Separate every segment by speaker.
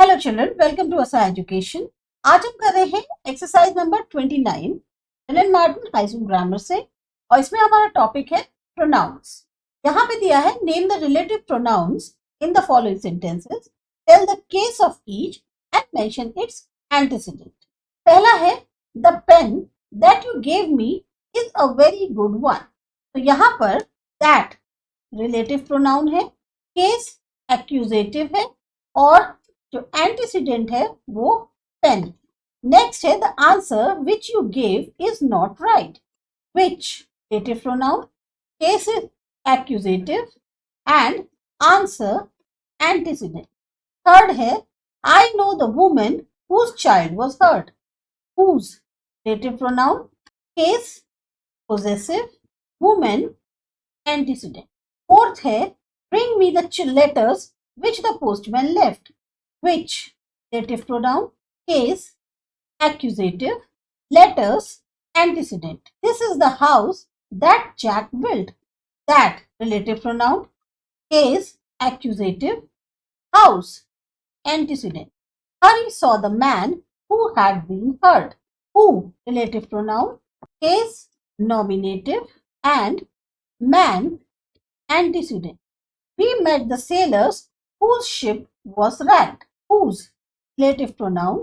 Speaker 1: Hello children, welcome to ASA education. आज हम कर रहे हैं exercise number 29 Wren Martin high school grammar से, और इसमें हमारा टॉपिक है प्रोनाउंस। यहाँ पे दिया है name the relative pronouns in the following sentences, tell the case of each and mention its antecedent. पहला है the pen that you gave me is a very good one. तो यहाँ पर दैट रिलेटिव प्रोनाउन है, case accusative है और जो antecedent है वो पेन। नेक्स्ट है the answer which you gave is not right, which relative pronoun, case is accusative and answer antecedent. Third है I know the woman whose child was hurt, whose relative pronoun, case possessive, woman antecedent. Fourth है bring me the letters which the postman left, which relative pronoun, case accusative, letters antecedent. This is the house that Jack built, that relative pronoun, case accusative, house antecedent. Harry saw the man who had been hurt, who relative pronoun, case nominative and man antecedent. We met the sailors whose ship was wrecked, whose relative pronoun,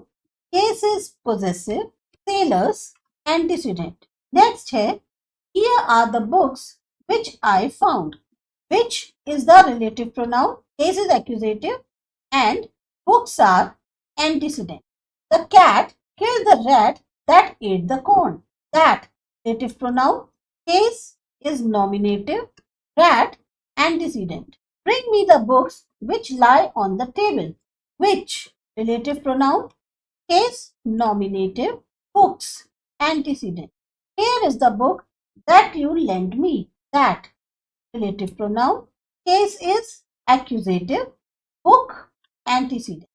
Speaker 1: case is possessive, sailors antecedent. Next है here are the books which I found, which is the relative pronoun, case is accusative and books are antecedent. The cat killed the rat that ate the corn, that relative pronoun, case is nominative, rat antecedent. Bring me the books which lie on the table, which relative pronoun, case nominative, books antecedent. Here is the book that you lent me, that relative pronoun, case is accusative, book antecedent.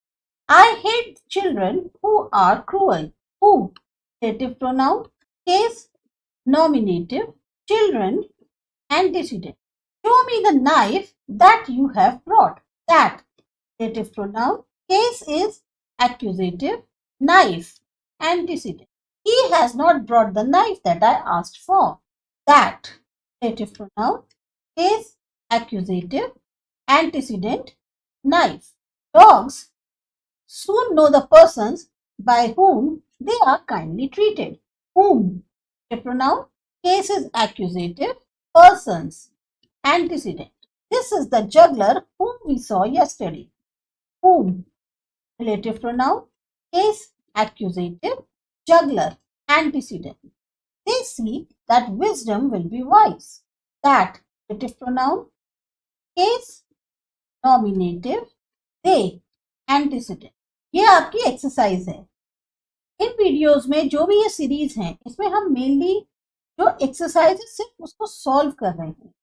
Speaker 1: I hate children who are cruel, who relative pronoun, case nominative, children antecedent. Show me the knife that you have brought, that relative pronoun, case is accusative, knife antecedent. He has not brought the knife that I asked for, that relative pronoun, case accusative, antecedent, knife. Dogs soon know the persons by whom they are kindly treated, whom relative pronoun, case is accusative, persons antecedent. This is the juggler whom we saw yesterday, whom relative pronoun, case accusative, juggler antecedent. They see that wisdom will be wise, that relative pronoun, case nominative, they antecedent. ये आपकी exercise है। इन videos में जो भी ये series है इसमें हम मेनली जो एक्सरसाइज है सिर्फ उसको सॉल्व कर रहे हैं,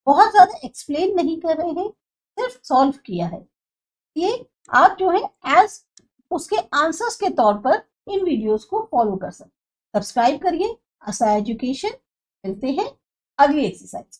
Speaker 1: बहुत ज्यादा एक्सप्लेन नहीं कर रहे हैं, सिर्फ सॉल्व किया है। ये आप जो है एज उसके आंसर्स के तौर पर इन वीडियोस को फॉलो कर सकते। सब्सक्राइब करिए ASA एजुकेशन। मिलते हैं अगली एक्सरसाइज।